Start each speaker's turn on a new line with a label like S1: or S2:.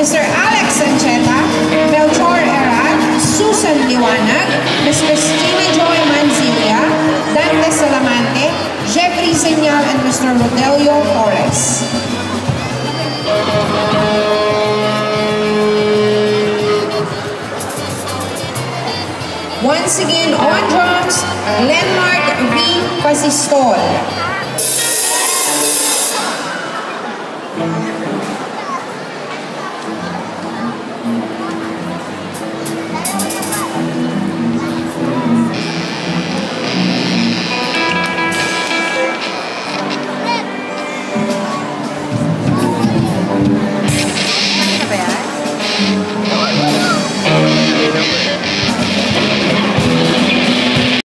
S1: Mr. Alex Sancheta, Melchor Erad, Susan Liwanag, Ms. Christina Joy Manzilla, Dante Salamante, Jeffrey Senyal, and Mr. Rodelio Torres. Once again, on drums, Lenmark V. Pasistol.
S2: Ano ba yan?